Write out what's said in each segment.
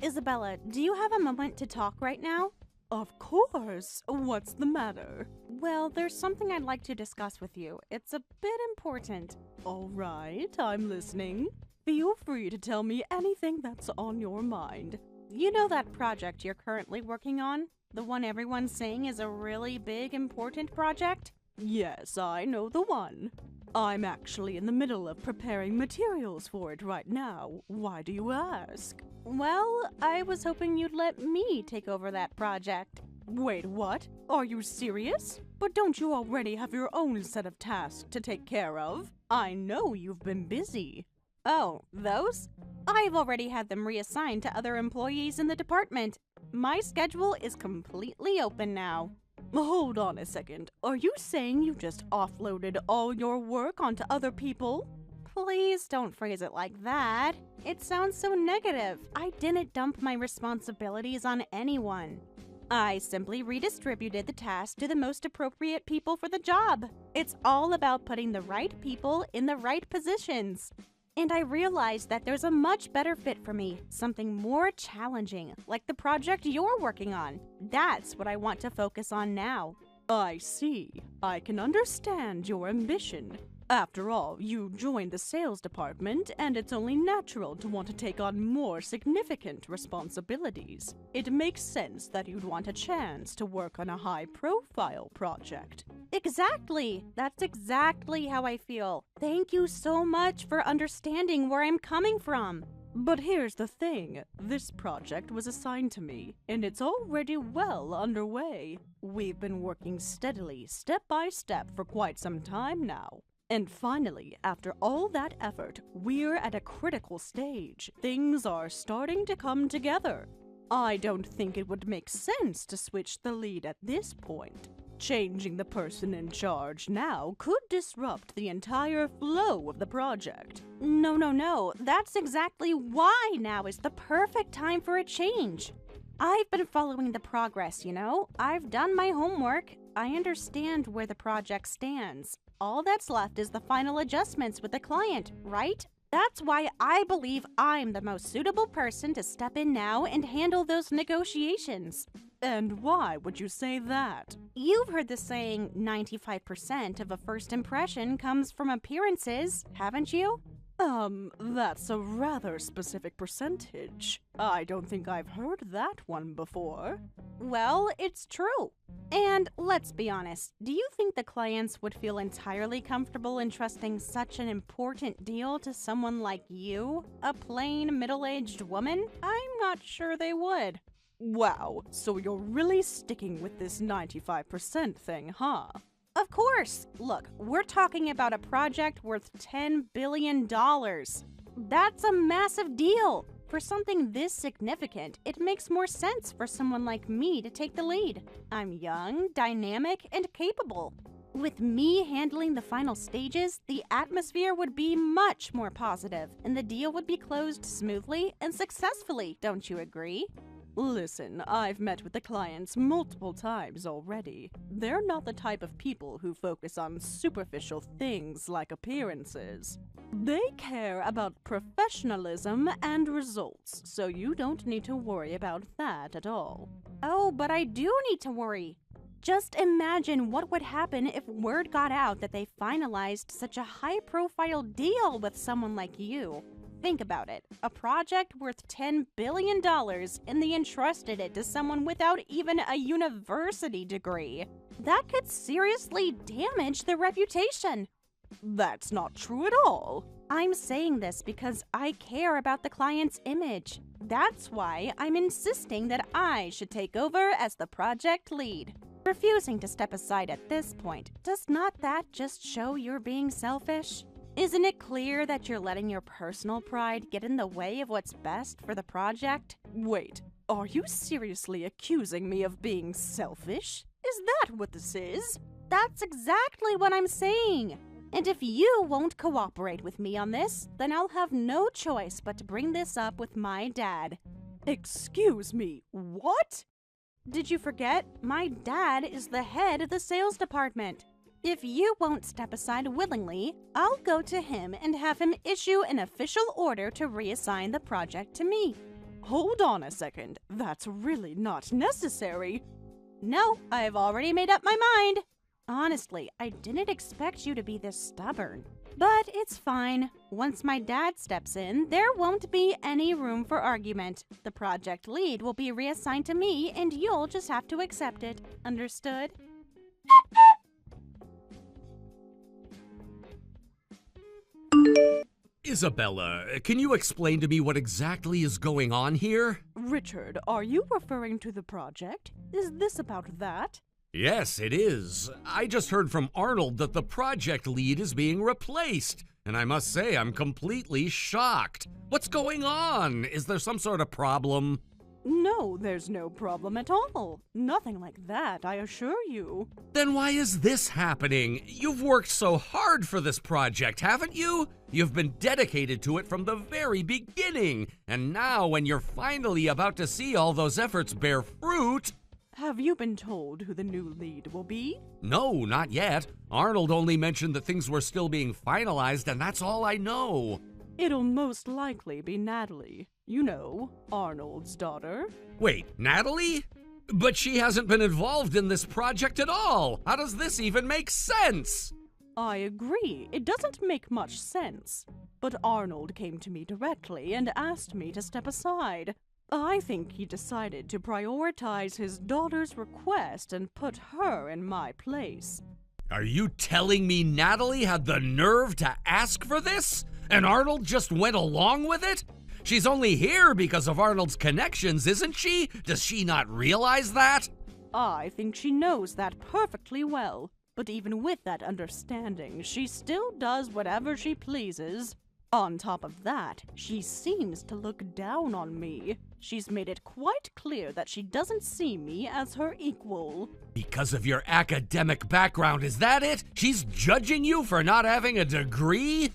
Isabella, do you have a moment to talk right now? Of course. What's the matter? Well, there's something I'd like to discuss with you. It's a bit important. All right, I'm listening. Feel free to tell me anything that's on your mind. You know that project you're currently working on? The one everyone's saying is a really big, important project? Yes, I know the one. I'm actually in the middle of preparing materials for it right now. Why do you ask? Well, I was hoping you'd let me take over that project. Wait, what? Are you serious? But don't you already have your own set of tasks to take care of? I know you've been busy. Oh, those? I've already had them reassigned to other employees in the department. My schedule is completely open now. Hold on a second. Are you saying you just offloaded all your work onto other people? Please don't phrase it like that. It sounds so negative. I didn't dump my responsibilities on anyone. I simply redistributed the task to the most appropriate people for the job. It's all about putting the right people in the right positions. And I realized that there's a much better fit for me, something more challenging, like the project you're working on. That's what I want to focus on now. I see. I can understand your ambition. After all, you joined the sales department, and it's only natural to want to take on more significant responsibilities. It makes sense that you'd want a chance to work on a high-profile project. Exactly! That's exactly how I feel. Thank you so much for understanding where I'm coming from. But here's the thing. This project was assigned to me, and it's already well underway. We've been working steadily, step by step, for quite some time now. And finally, after all that effort, we're at a critical stage. Things are starting to come together. I don't think it would make sense to switch the lead at this point. Changing the person in charge now could disrupt the entire flow of the project. No. That's exactly why now is the perfect time for a change. I've been following the progress, you know? I've done my homework. I understand where the project stands. All that's left is the final adjustments with the client, right? That's why I believe I'm the most suitable person to step in now and handle those negotiations. And why would you say that? You've heard the saying 95% of a first impression comes from appearances, haven't you? That's a rather specific percentage. I don't think I've heard that one before. Well, it's true. And let's be honest, do you think the clients would feel entirely comfortable entrusting such an important deal to someone like you, a plain middle-aged woman? I'm not sure they would. Wow, so you're really sticking with this 95% thing, huh? Of course! Look, we're talking about a project worth $10 billion. That's a massive deal! For something this significant, it makes more sense for someone like me to take the lead. I'm young, dynamic, and capable. With me handling the final stages, the atmosphere would be much more positive, and the deal would be closed smoothly and successfully, don't you agree? Listen, I've met with the clients multiple times already. They're not the type of people who focus on superficial things like appearances. They care about professionalism and results, so you don't need to worry about that at all. Oh, but I do need to worry. Just imagine what would happen if word got out that they finalized such a high-profile deal with someone like you. Think about it. A project worth $10 billion and they entrusted it to someone without even a university degree. That could seriously damage their reputation. That's not true at all. I'm saying this because I care about the client's image. That's why I'm insisting that I should take over as the project lead. Refusing to step aside at this point, does not that just show you're being selfish? Isn't it clear that you're letting your personal pride get in the way of what's best for the project? Wait, are you seriously accusing me of being selfish? Is that what this is? That's exactly what I'm saying. And if you won't cooperate with me on this, then I'll have no choice but to bring this up with my dad. Excuse me, what? Did you forget? My dad is the head of the sales department. If you won't step aside willingly, I'll go to him and have him issue an official order to reassign the project to me. Hold on a second. That's really not necessary. No, I've already made up my mind. Honestly, I didn't expect you to be this stubborn. But it's fine. Once my dad steps in, there won't be any room for argument. The project lead will be reassigned to me, and you'll just have to accept it. Understood? Isabella, can you explain to me what exactly is going on here? Richard, are you referring to the project? Is this about that? Yes, it is. I just heard from Arnold that the project lead is being replaced, and I must say I'm completely shocked. What's going on? Is there some sort of problem? No, there's no problem at all. Nothing like that, I assure you. Then why is this happening? You've worked so hard for this project, haven't you? You've been dedicated to it from the very beginning, and now when you're finally about to see all those efforts bear fruit... Have you been told who the new lead will be? No, not yet. Arnold only mentioned that things were still being finalized, and that's all I know. It'll most likely be Natalie. You know, Arnold's daughter. Wait, Natalie? But she hasn't been involved in this project at all. How does this even make sense? I agree. It doesn't make much sense. But Arnold came to me directly and asked me to step aside. I think he decided to prioritize his daughter's request and put her in my place. Are you telling me Natalie had the nerve to ask for this? And Arnold just went along with it? She's only here because of Arnold's connections, isn't she? Does she not realize that? I think she knows that perfectly well. But even with that understanding, she still does whatever she pleases. On top of that, she seems to look down on me. She's made it quite clear that she doesn't see me as her equal. Because of your academic background, is that it? She's judging you for not having a degree?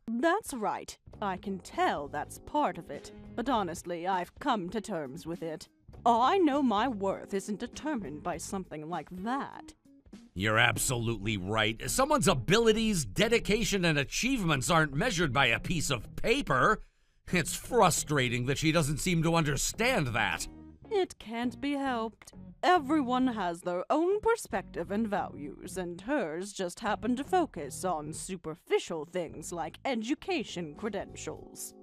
That's right. I can tell that's part of it. But honestly, I've come to terms with it. I know my worth isn't determined by something like that. You're absolutely right. Someone's abilities, dedication, and achievements aren't measured by a piece of paper. It's frustrating that she doesn't seem to understand that. It can't be helped. Everyone has their own perspective and values, and hers just happened to focus on superficial things like education credentials.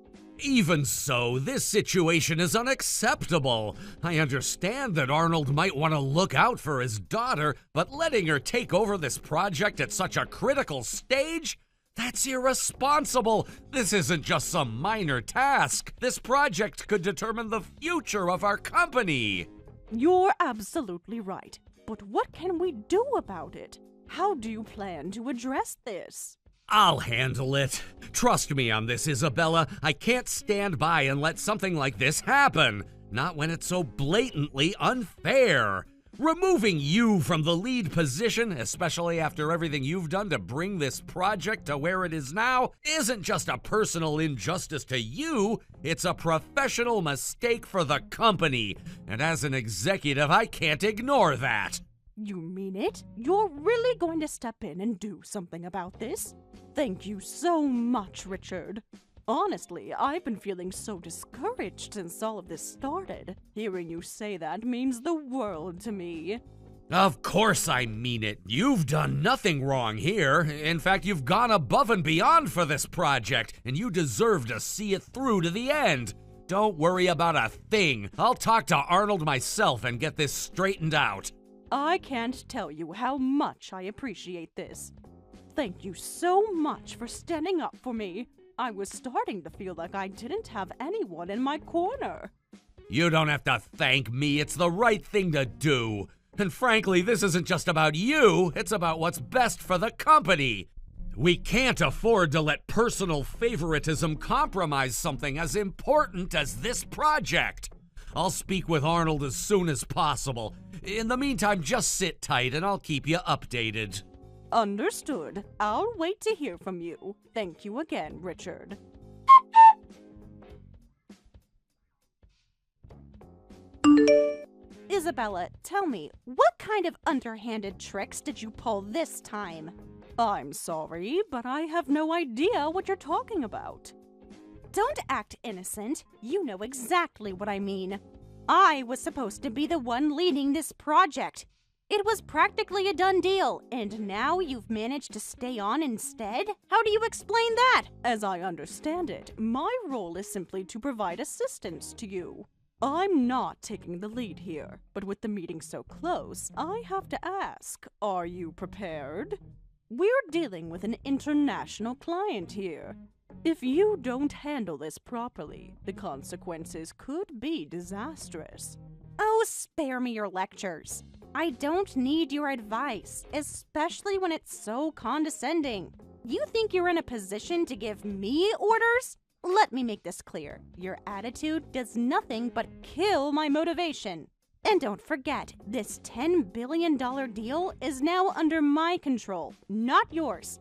Even so, this situation is unacceptable. I understand that Arnold might want to look out for his daughter, but letting her take over this project at such a critical stage? That's irresponsible. This isn't just some minor task. This project could determine the future of our company. You're absolutely right. But what can we do about it? How do you plan to address this? I'll handle it. Trust me on this, Isabella. I can't stand by and let something like this happen. Not when it's so blatantly unfair. Removing you from the lead position, especially after everything you've done to bring this project to where it is now, isn't just a personal injustice to you, it's a professional mistake for the company. And as an executive, I can't ignore that. You mean it? You're really going to step in and do something about this? Thank you so much, Richard. Honestly, I've been feeling so discouraged since all of this started. Hearing you say that means the world to me. Of course I mean it. You've done nothing wrong here. In fact, you've gone above and beyond for this project, and you deserve to see it through to the end. Don't worry about a thing. I'll talk to Arnold myself and get this straightened out. I can't tell you how much I appreciate this. Thank you so much for standing up for me. I was starting to feel like I didn't have anyone in my corner. You don't have to thank me. It's the right thing to do. And frankly, this isn't just about you. It's about what's best for the company. We can't afford to let personal favoritism compromise something as important as this project. I'll speak with Arnold as soon as possible. In the meantime, just sit tight and I'll keep you updated. Understood. I'll wait to hear from you. Thank you again, Richard. Isabella, tell me, what kind of underhanded tricks did you pull this time? I'm sorry, but I have no idea what you're talking about. Don't act innocent. You know exactly what I mean. I was supposed to be the one leading this project. It was practically a done deal, and now you've managed to stay on instead? How do you explain that? As I understand it, my role is simply to provide assistance to you. I'm not taking the lead here, but with the meeting so close, I have to ask, are you prepared? We're dealing with an international client here. If you don't handle this properly, the consequences could be disastrous. Oh, spare me your lectures. I don't need your advice, especially when it's so condescending. You think you're in a position to give me orders? Let me make this clear. Your attitude does nothing but kill my motivation. And don't forget, this $10 billion deal is now under my control, not yours.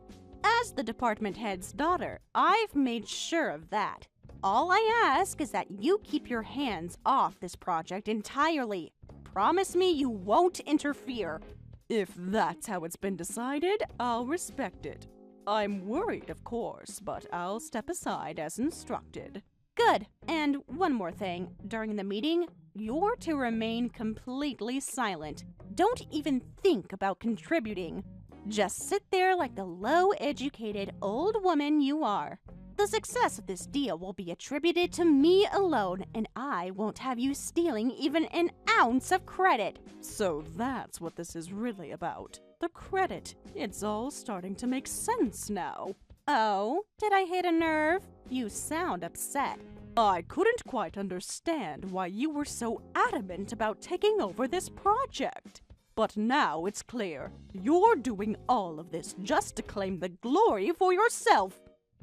As the department head's daughter, I've made sure of that. All I ask is that you keep your hands off this project entirely. Promise me you won't interfere. If that's how it's been decided, I'll respect it. I'm worried, of course, but I'll step aside as instructed. Good. And one more thing. During the meeting, you're to remain completely silent. Don't even think about contributing. Just sit there like the low-educated old woman you are. The success of this deal will be attributed to me alone, and I won't have you stealing even an ounce of credit. So that's what this is really about. The credit. It's all starting to make sense now. Oh, did I hit a nerve? You sound upset. I couldn't quite understand why you were so adamant about taking over this project. But now it's clear. You're doing all of this just to claim the glory for yourself.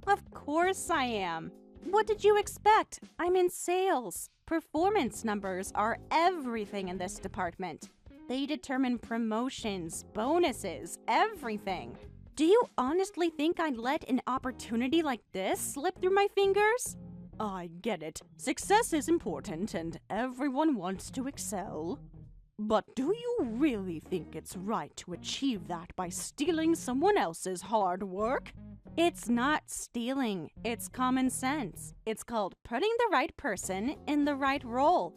Of course I am. What did you expect? I'm in sales. Performance numbers are everything in this department. They determine promotions, bonuses, everything. Do you honestly think I'd let an opportunity like this slip through my fingers? I get it. Success is important and everyone wants to excel. But do you really think it's right to achieve that by stealing someone else's hard work? It's not stealing, it's common sense. It's called putting the right person in the right role.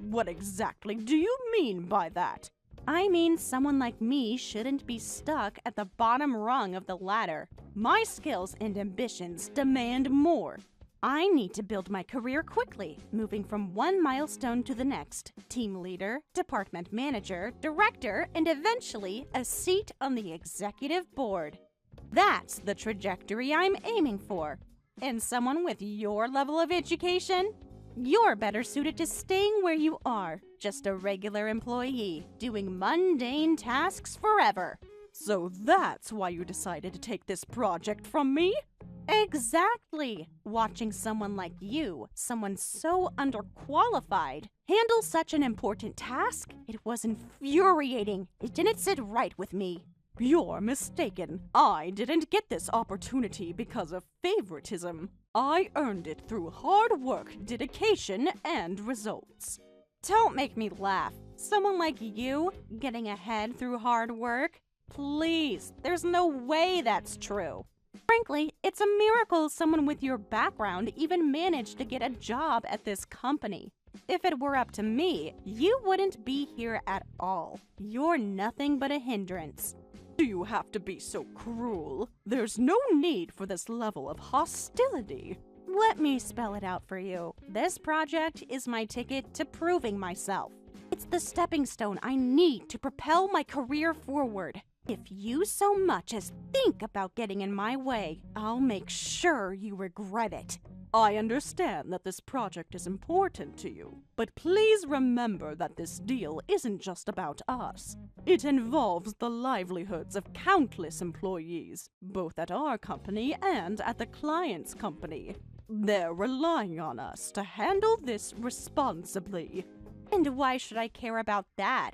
What exactly do you mean by that? I mean someone like me shouldn't be stuck at the bottom rung of the ladder. My skills and ambitions demand more. I need to build my career quickly, moving from one milestone to the next. Team leader, department manager, director, and eventually a seat on the executive board. That's the trajectory I'm aiming for. And someone with your level of education? You're better suited to staying where you are, just a regular employee, doing mundane tasks forever. So that's why you decided to take this project from me? Exactly. Watching someone like you, someone so underqualified, handle such an important task, it was infuriating. It didn't sit right with me. You're mistaken. I didn't get this opportunity because of favoritism. I earned it through hard work, dedication, and results. Don't make me laugh. Someone like you, getting ahead through hard work? Please, there's no way that's true. Frankly, it's a miracle someone with your background even managed to get a job at this company. If it were up to me, you wouldn't be here at all. You're nothing but a hindrance. Do you have to be so cruel? There's no need for this level of hostility. Let me spell it out for you. This project is my ticket to proving myself. It's the stepping stone I need to propel my career forward. If you so much as think about getting in my way, I'll make sure you regret it. I understand that this project is important to you, but please remember that this deal isn't just about us. It involves the livelihoods of countless employees, both at our company and at the client's company. They're relying on us to handle this responsibly. And why should I care about that?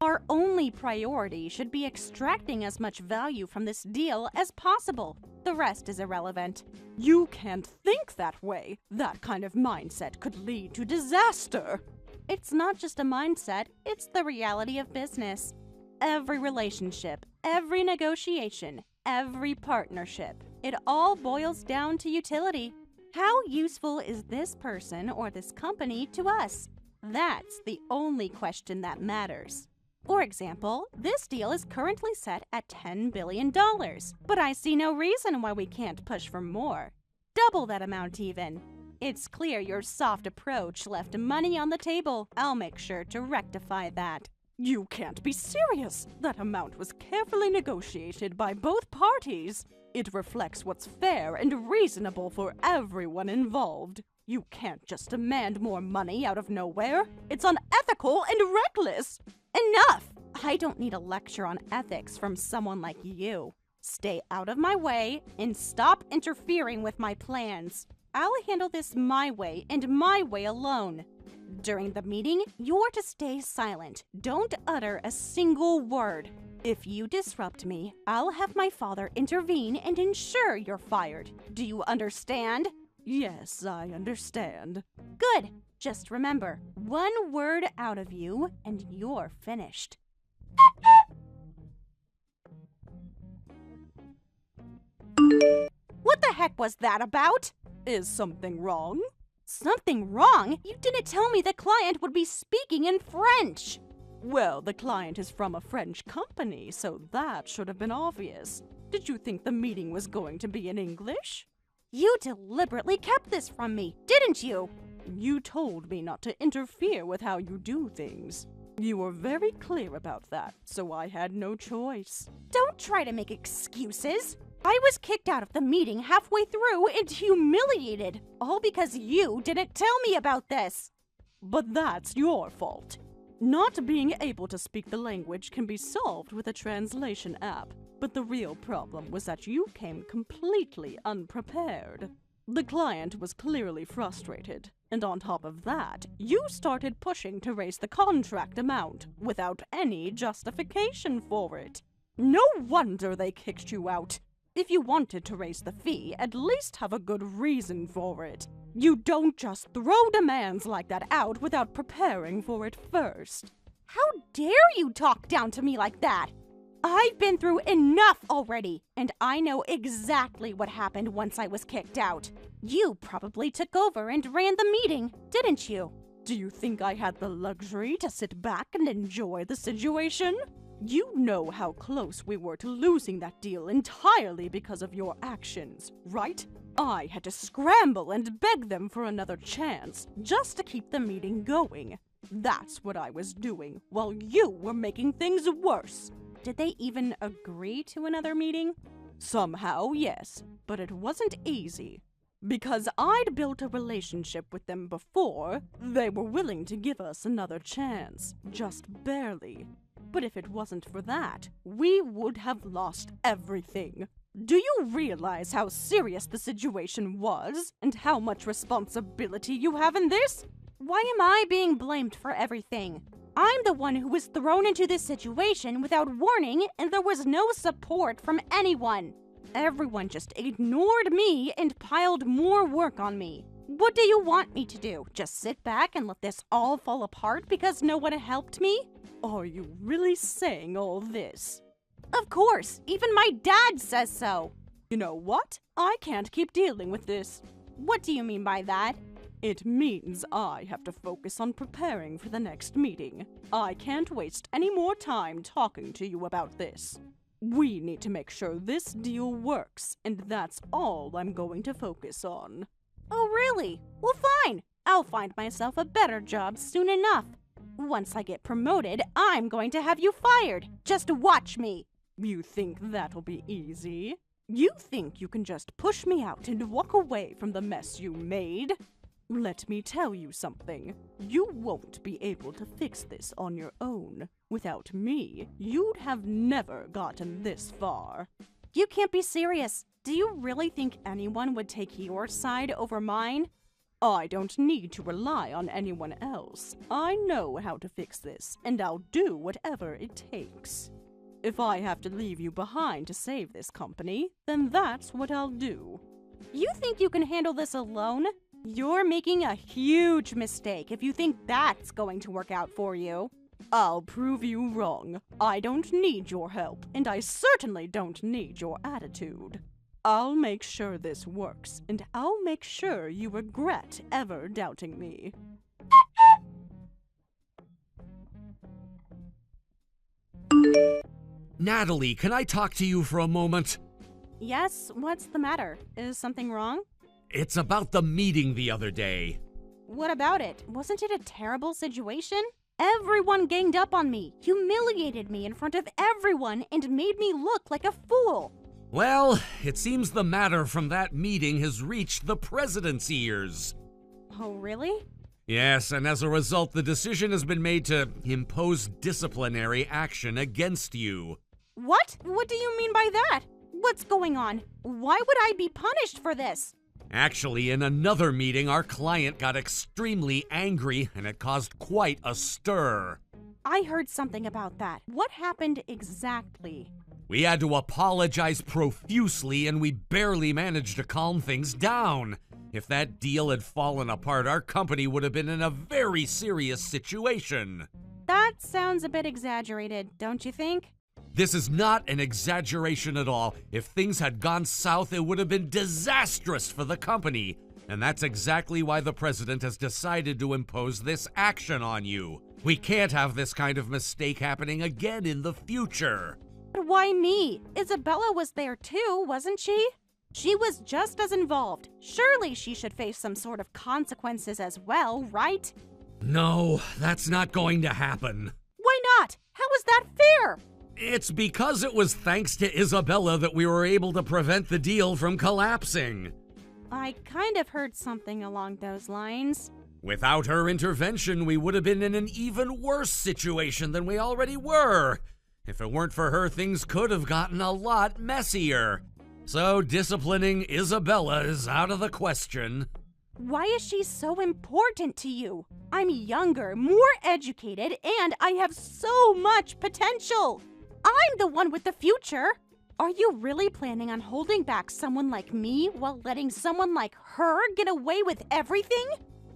Our only priority should be extracting as much value from this deal as possible. The rest is irrelevant. You can't think that way. That kind of mindset could lead to disaster. It's not just a mindset, it's the reality of business. Every relationship, every negotiation, every partnership, it all boils down to utility. How useful is this person or this company to us? That's the only question that matters. For example, this deal is currently set at $10 billion, but I see no reason why we can't push for more. Double that amount even. It's clear your soft approach left money on the table. I'll make sure to rectify that. You can't be serious! That amount was carefully negotiated by both parties. It reflects what's fair and reasonable for everyone involved. You can't just demand more money out of nowhere. It's unethical and reckless. Enough! I don't need a lecture on ethics from someone like you. Stay out of my way and stop interfering with my plans. I'll handle this my way and my way alone. During the meeting, you're to stay silent. Don't utter a single word. If you disrupt me, I'll have my father intervene and ensure you're fired. Do you understand? Yes, I understand. Good. Just remember, one word out of you and you're finished. What the heck was that about? Is something wrong? Something wrong? You didn't tell me the client would be speaking in French. Well, the client is from a French company, so that should have been obvious. Did you think the meeting was going to be in English? You deliberately kept this from me, didn't you? You told me not to interfere with how you do things. You were very clear about that, so I had no choice. Don't try to make excuses. I was kicked out of the meeting halfway through and humiliated, all because you didn't tell me about this. But that's your fault. Not being able to speak the language can be solved with a translation app, but the real problem was that you came completely unprepared. The client was clearly frustrated, and on top of that, you started pushing to raise the contract amount without any justification for it. No wonder they kicked you out. If you wanted to raise the fee, at least have a good reason for it. You don't just throw demands like that out without preparing for it first. How dare you talk down to me like that? I've been through enough already, and I know exactly what happened once I was kicked out. You probably took over and ran the meeting, didn't you? Do you think I had the luxury to sit back and enjoy the situation? You know how close we were to losing that deal entirely because of your actions, right? I had to scramble and beg them for another chance just to keep the meeting going. That's what I was doing while you were making things worse. Did they even agree to another meeting? Somehow, yes, but it wasn't easy. Because I'd built a relationship with them before, they were willing to give us another chance, just barely. But if it wasn't for that, we would have lost everything. Do you realize how serious the situation was, and how much responsibility you have in this? Why am I being blamed for everything? I'm the one who was thrown into this situation without warning, and there was no support from anyone. Everyone just ignored me and piled more work on me. What do you want me to do? Just sit back and let this all fall apart because no one helped me? Are you really saying all this? Of course, even my dad says so. You know what? I can't keep dealing with this. What do you mean by that? It means I have to focus on preparing for the next meeting. I can't waste any more time talking to you about this. We need to make sure this deal works, and that's all I'm going to focus on. Oh, really? Well, fine. I'll find myself a better job soon enough. Once I get promoted, I'm going to have you fired. Just watch me. You think that'll be easy? You think you can just push me out and walk away from the mess you made? Let me tell you something. You won't be able to fix this on your own. Without me, you'd have never gotten this far. You can't be serious. Do you really think anyone would take your side over mine? I don't need to rely on anyone else. I know how to fix this, and I'll do whatever it takes. If I have to leave you behind to save this company, then that's what I'll do. You think you can handle this alone? You're making a huge mistake if you think that's going to work out for you. I'll prove you wrong. I don't need your help, and I certainly don't need your attitude. I'll make sure this works, and I'll make sure you regret ever doubting me. Natalie, can I talk to you for a moment? Yes, what's the matter? Is something wrong? It's about the meeting the other day. What about it? Wasn't it a terrible situation? Everyone ganged up on me, humiliated me in front of everyone, and made me look like a fool. Well, it seems the matter from that meeting has reached the president's ears. Oh, really? Yes, and as a result, the decision has been made to impose disciplinary action against you. What? What do you mean by that? What's going on? Why would I be punished for this? Actually, in another meeting, our client got extremely angry, and it caused quite a stir. I heard something about that. What happened exactly? We had to apologize profusely, and we barely managed to calm things down. If that deal had fallen apart, our company would have been in a very serious situation. That sounds a bit exaggerated, don't you think? This is not an exaggeration at all. If things had gone south, it would have been disastrous for the company. And that's exactly why the president has decided to impose this action on you. We can't have this kind of mistake happening again in the future. But why me? Isabella was there too, wasn't she? She was just as involved. Surely she should face some sort of consequences as well, right? No, that's not going to happen. Why not? How is that fair? It's because it was thanks to Isabella that we were able to prevent the deal from collapsing. I kind of heard something along those lines. Without her intervention, we would have been in an even worse situation than we already were. If it weren't for her, things could have gotten a lot messier. So disciplining Isabella is out of the question. Why is she so important to you? I'm younger, more educated, and I have so much potential. I'm the one with the future. Are you really planning on holding back someone like me while letting someone like her get away with everything?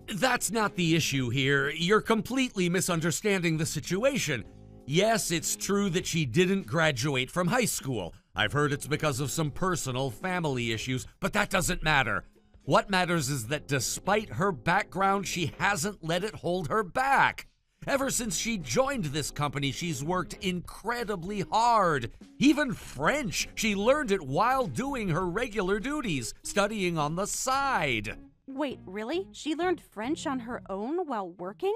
That's not the issue here. You're completely misunderstanding the situation. Yes, it's true that she didn't graduate from high school. I've heard it's because of some personal family issues, but that doesn't matter. What matters is that despite her background, she hasn't let it hold her back. Ever since she joined this company, she's worked incredibly hard. Even French, she learned it while doing her regular duties, studying on the side. Wait, really? She learned French on her own while working?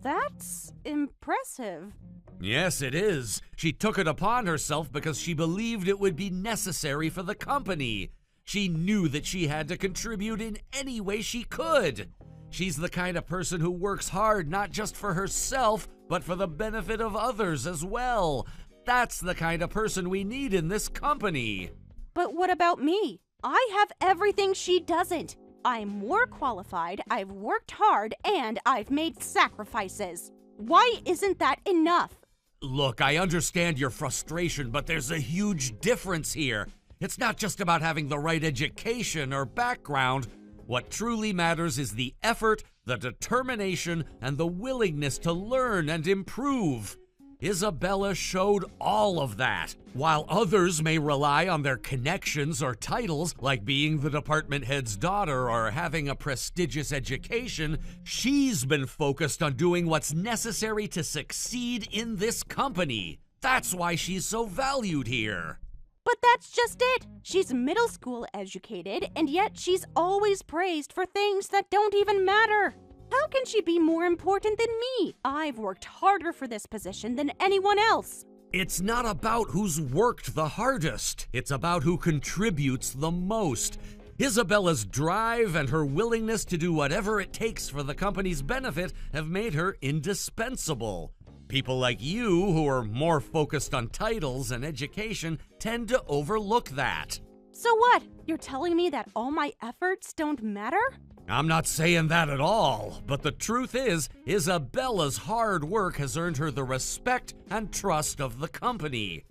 That's impressive. Yes, it is. She took it upon herself because she believed it would be necessary for the company. She knew that she had to contribute in any way she could. She's the kind of person who works hard not just for herself, but for the benefit of others as well. That's the kind of person we need in this company. But what about me? I have everything she doesn't. I'm more qualified, I've worked hard, and I've made sacrifices. Why isn't that enough? Look, I understand your frustration, but there's a huge difference here. It's not just about having the right education or background. What truly matters is the effort, the determination, and the willingness to learn and improve. Isabella showed all of that. While others may rely on their connections or titles, like being the department head's daughter or having a prestigious education, she's been focused on doing what's necessary to succeed in this company. That's why she's so valued here. But that's just it. She's middle school educated, and yet she's always praised for things that don't even matter. How can she be more important than me? I've worked harder for this position than anyone else. It's not about who's worked the hardest. It's about who contributes the most. Isabella's drive and her willingness to do whatever it takes for the company's benefit have made her indispensable. People like you, who are more focused on titles and education, tend to overlook that. So what? You're telling me that all my efforts don't matter? I'm not saying that at all, but the truth is, Isabella's hard work has earned her the respect and trust of the company.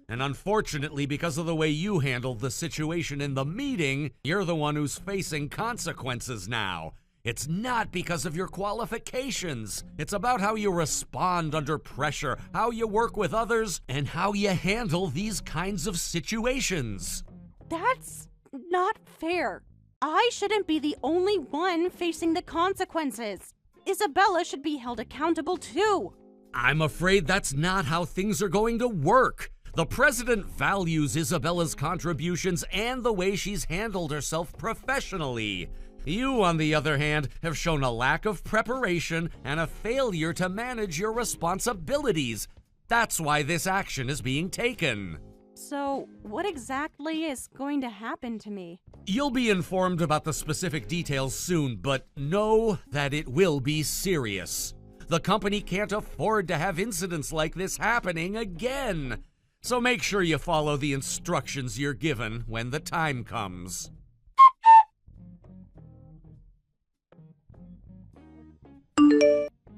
And unfortunately, because of the way you handled the situation in the meeting, you're the one who's facing consequences now. It's not because of your qualifications. It's about how you respond under pressure, how you work with others, and how you handle these kinds of situations. That's not fair. I shouldn't be the only one facing the consequences. Isabella should be held accountable too. I'm afraid that's not how things are going to work. The president values Isabella's contributions and the way she's handled herself professionally. You, on the other hand, have shown a lack of preparation and a failure to manage your responsibilities. That's why this action is being taken. So, what exactly is going to happen to me? You'll be informed about the specific details soon, but know that it will be serious. The company can't afford to have incidents like this happening again. So make sure you follow the instructions you're given when the time comes.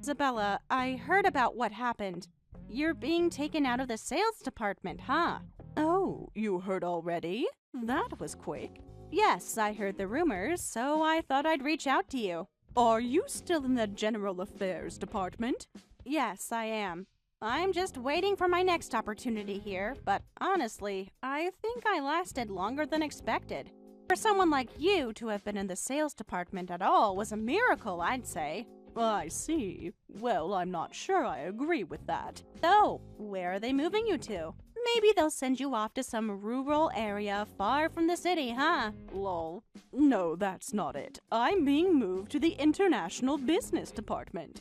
Isabella, I heard about what happened. You're being taken out of the sales department, huh? Oh, you heard already? That was quick. Yes, I heard the rumors, so I thought I'd reach out to you. Are you still in the General Affairs Department? Yes, I am. I'm just waiting for my next opportunity here, but honestly, I think I lasted longer than expected. For someone like you to have been in the sales department at all was a miracle, I'd say. I see. Well, I'm not sure I agree with that. So, where are they moving you to? Maybe they'll send you off to some rural area far from the city, huh? Lol. No, that's not it. I'm being moved to the International Business Department.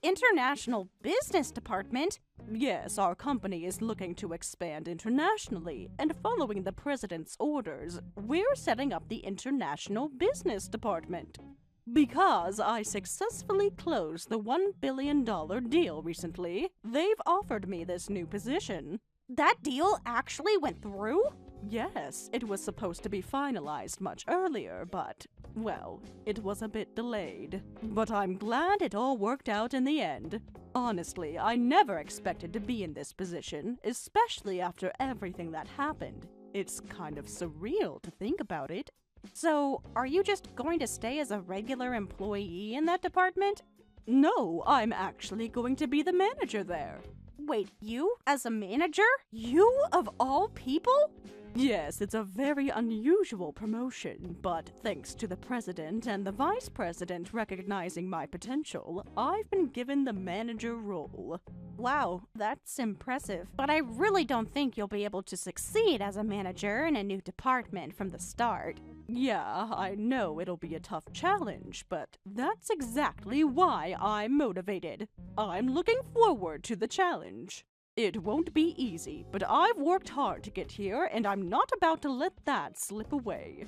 International Business Department? Yes, our company is looking to expand internationally, and following the president's orders, we're setting up the International Business Department. Because I successfully closed the $1 billion deal recently, they've offered me this new position. That deal actually went through? Yes, it was supposed to be finalized much earlier, but, well, it was a bit delayed. But I'm glad it all worked out in the end. Honestly, I never expected to be in this position, especially after everything that happened. It's kind of surreal to think about it. So, are you just going to stay as a regular employee in that department? No, I'm actually going to be the manager there. Wait, you as a manager? You of all people? Yes, it's a very unusual promotion, but thanks to the president and the vice president recognizing my potential, I've been given the manager role. Wow, that's impressive. But I really don't think you'll be able to succeed as a manager in a new department from the start. Yeah, I know it'll be a tough challenge, but that's exactly why I'm motivated. I'm looking forward to the challenge. It won't be easy, but I've worked hard to get here, and I'm not about to let that slip away.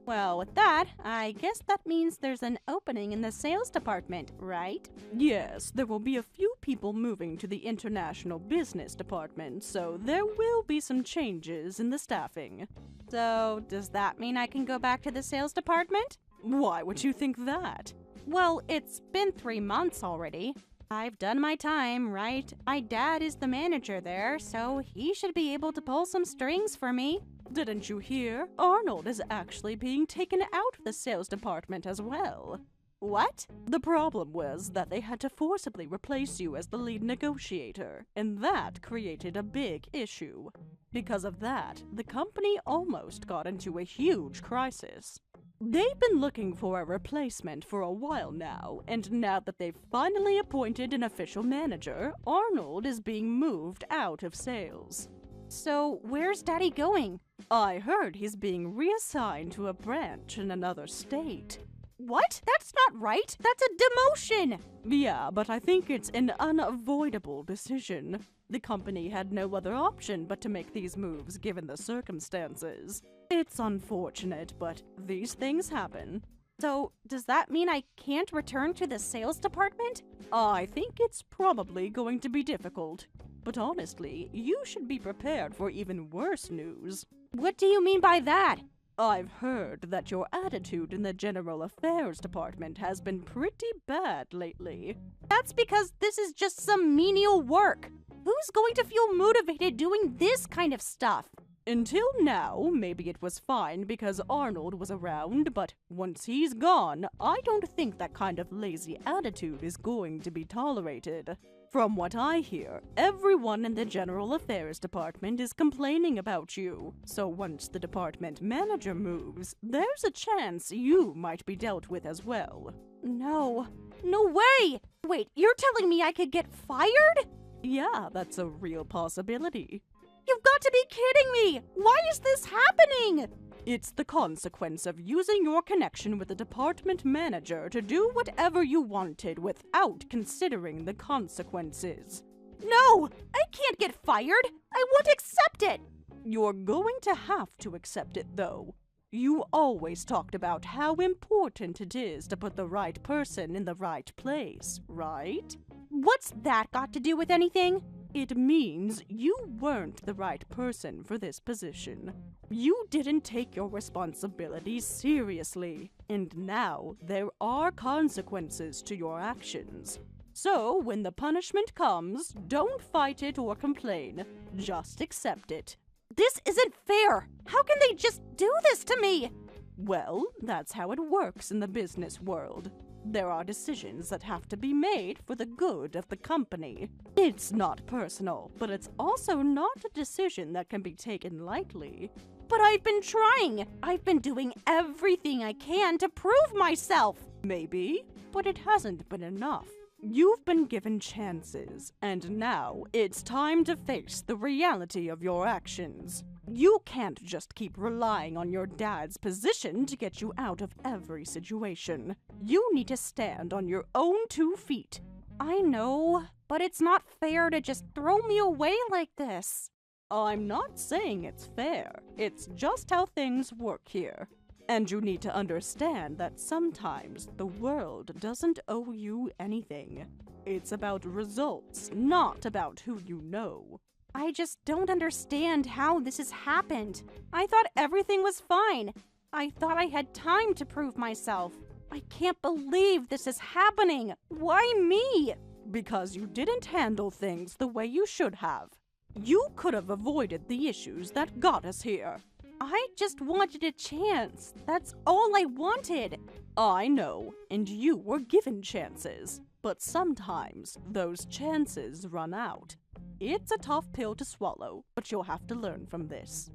Well, with that, I guess that means there's an opening in the sales department, right? Yes, there will be a few people moving to the International Business Department, so there will be some changes in the staffing. So, does that mean I can go back to the sales department? Why would you think that? Well, it's been 3 months already. I've done my time, right? My dad is the manager there, so he should be able to pull some strings for me. Didn't you hear? Arnold is actually being taken out of the sales department as well. What? The problem was that they had to forcibly replace you as the lead negotiator, and that created a big issue. Because of that, the company almost got into a huge crisis. They've been looking for a replacement for a while now, and now that they've finally appointed an official manager, Arnold is being moved out of sales. So, where's Daddy going? I heard he's being reassigned to a branch in another state. What? That's not right! That's a demotion! Yeah, but I think it's an unavoidable decision. The company had no other option but to make these moves given the circumstances. It's unfortunate, but these things happen. So, does that mean I can't return to the sales department? I think it's probably going to be difficult. But honestly, you should be prepared for even worse news. What do you mean by that? I've heard that your attitude in the General Affairs Department has been pretty bad lately. That's because this is just some menial work. Who's going to feel motivated doing this kind of stuff? Until now, maybe it was fine because Arnold was around, but once he's gone, I don't think that kind of lazy attitude is going to be tolerated. From what I hear, everyone in the General Affairs Department is complaining about you, so once the department manager moves, there's a chance you might be dealt with as well. No. No way! Wait, you're telling me I could get fired? Yeah, that's a real possibility. You've got to be kidding me! Why is this happening? It's the consequence of using your connection with the department manager to do whatever you wanted without considering the consequences. No! I can't get fired! I won't accept it! You're going to have to accept it, though. You always talked about how important it is to put the right person in the right place, right? What's that got to do with anything? It means you weren't the right person for this position. You didn't take your responsibilities seriously, and now there are consequences to your actions. So, when the punishment comes, don't fight it or complain. Just accept it. This isn't fair! How can they just do this to me? Well, that's how it works in the business world. There are decisions that have to be made for the good of the company. It's not personal, but it's also not a decision that can be taken lightly. But I've been trying! I've been doing everything I can to prove myself! Maybe, but it hasn't been enough. You've been given chances, and now it's time to face the reality of your actions. You can't just keep relying on your dad's position to get you out of every situation. You need to stand on your own 2 feet. I know, but it's not fair to just throw me away like this. I'm not saying it's fair. It's just how things work here. And you need to understand that sometimes the world doesn't owe you anything. It's about results, not about who you know. I just don't understand how this has happened. I thought everything was fine. I thought I had time to prove myself. I can't believe this is happening. Why me? Because you didn't handle things the way you should have. You could have avoided the issues that got us here. I just wanted a chance. That's all I wanted. I know, and you were given chances. But sometimes those chances run out. It's a tough pill to swallow, but you'll have to learn from this.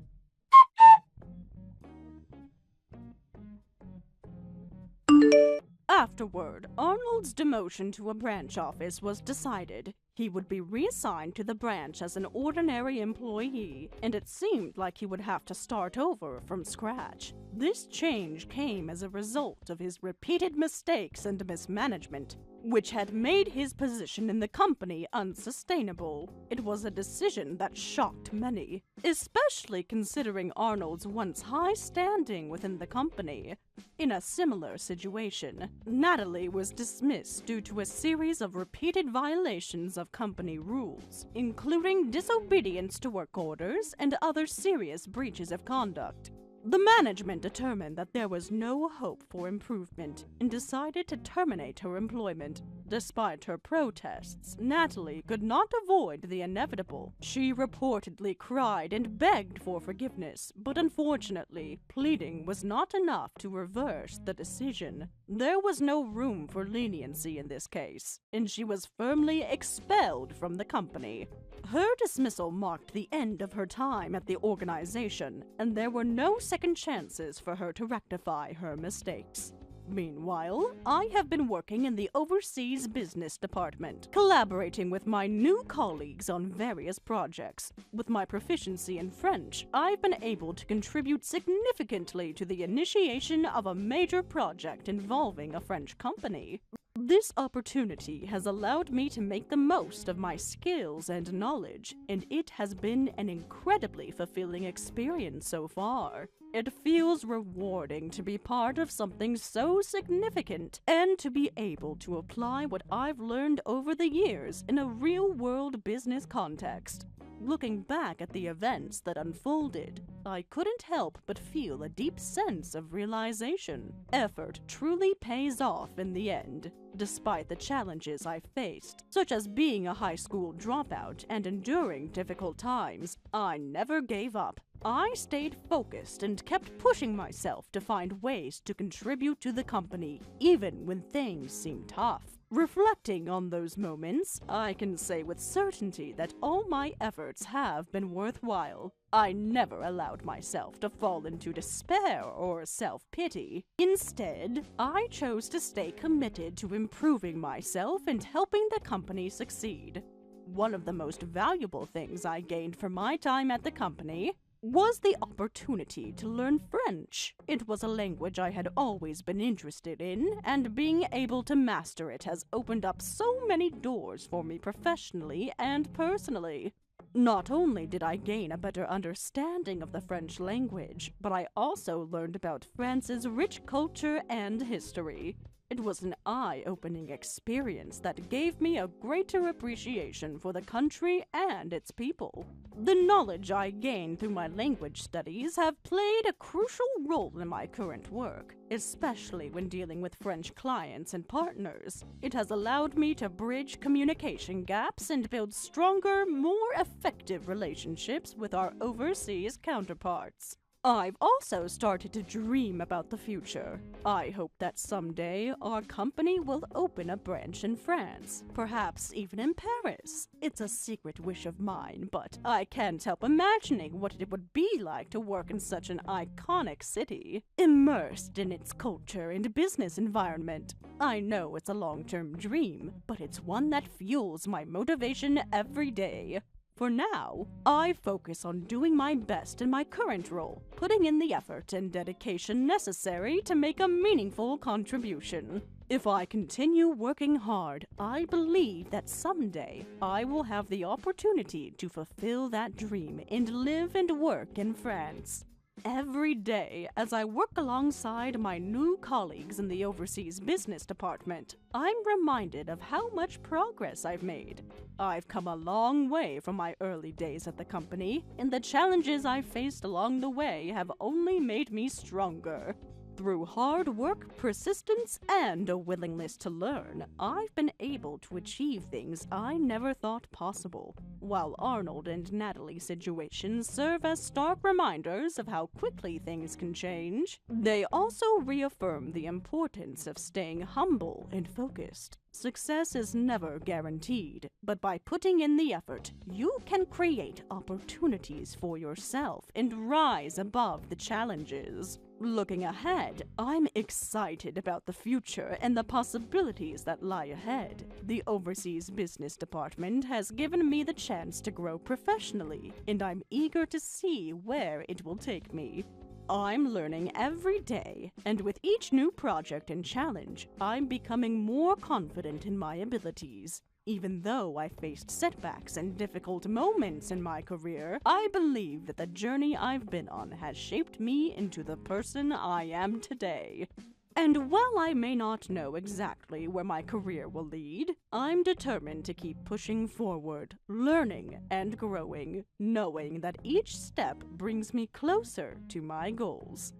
Afterward, Arnold's demotion to a branch office was decided. He would be reassigned to the branch as an ordinary employee, and it seemed like he would have to start over from scratch. This change came as a result of his repeated mistakes and mismanagement, which had made his position in the company unsustainable. It was a decision that shocked many, especially considering Arnold's once high standing within the company. In a similar situation, Natalie was dismissed due to a series of repeated violations of company rules, including disobedience to work orders and other serious breaches of conduct. The management determined that there was no hope for improvement and decided to terminate her employment. Despite her protests, Natalie could not avoid the inevitable. She reportedly cried and begged for forgiveness, but unfortunately, pleading was not enough to reverse the decision. There was no room for leniency in this case, and she was firmly expelled from the company. Her dismissal marked the end of her time at the organization, and there were no second chances for her to rectify her mistakes. Meanwhile, I have been working in the overseas business department, collaborating with my new colleagues on various projects. With my proficiency in French, I've been able to contribute significantly to the initiation of a major project involving a French company. This opportunity has allowed me to make the most of my skills and knowledge, and it has been an incredibly fulfilling experience so far. It feels rewarding to be part of something so significant and to be able to apply what I've learned over the years in a real-world business context. Looking back at the events that unfolded, I couldn't help but feel a deep sense of realization. Effort truly pays off in the end. Despite the challenges I faced, such as being a high school dropout and enduring difficult times, I never gave up. I stayed focused and kept pushing myself to find ways to contribute to the company, even when things seemed tough. Reflecting on those moments, I can say with certainty that all my efforts have been worthwhile. I never allowed myself to fall into despair or self-pity. Instead, I chose to stay committed to improving myself and helping the company succeed. One of the most valuable things I gained from my time at the company was the opportunity to learn French. It was a language I had always been interested in, and being able to master it has opened up so many doors for me professionally and personally. Not only did I gain a better understanding of the French language, but I also learned about France's rich culture and history. It was an eye-opening experience that gave me a greater appreciation for the country and its people. The knowledge I gained through my language studies have played a crucial role in my current work, especially when dealing with French clients and partners. It has allowed me to bridge communication gaps and build stronger, more effective relationships with our overseas counterparts. I've also started to dream about the future. I hope that someday our company will open a branch in France, perhaps even in Paris. It's a secret wish of mine, but I can't help imagining what it would be like to work in such an iconic city, immersed in its culture and business environment. I know it's a long-term dream, but it's one that fuels my motivation every day. For now, I focus on doing my best in my current role, putting in the effort and dedication necessary to make a meaningful contribution. If I continue working hard, I believe that someday I will have the opportunity to fulfill that dream and live and work in France. Every day, as I work alongside my new colleagues in the overseas business department, I'm reminded of how much progress I've made. I've come a long way from my early days at the company, and the challenges I faced along the way have only made me stronger. Through hard work, persistence, and a willingness to learn, I've been able to achieve things I never thought possible. While Arnold and Natalie's situations serve as stark reminders of how quickly things can change, they also reaffirm the importance of staying humble and focused. Success is never guaranteed, but by putting in the effort, you can create opportunities for yourself and rise above the challenges. Looking ahead, I'm excited about the future and the possibilities that lie ahead. The Overseas Business Department has given me the chance to grow professionally, and I'm eager to see where it will take me. I'm learning every day, and with each new project and challenge, I'm becoming more confident in my abilities. Even though I faced setbacks and difficult moments in my career, I believe that the journey I've been on has shaped me into the person I am today. And while I may not know exactly where my career will lead, I'm determined to keep pushing forward, learning and growing, knowing that each step brings me closer to my goals.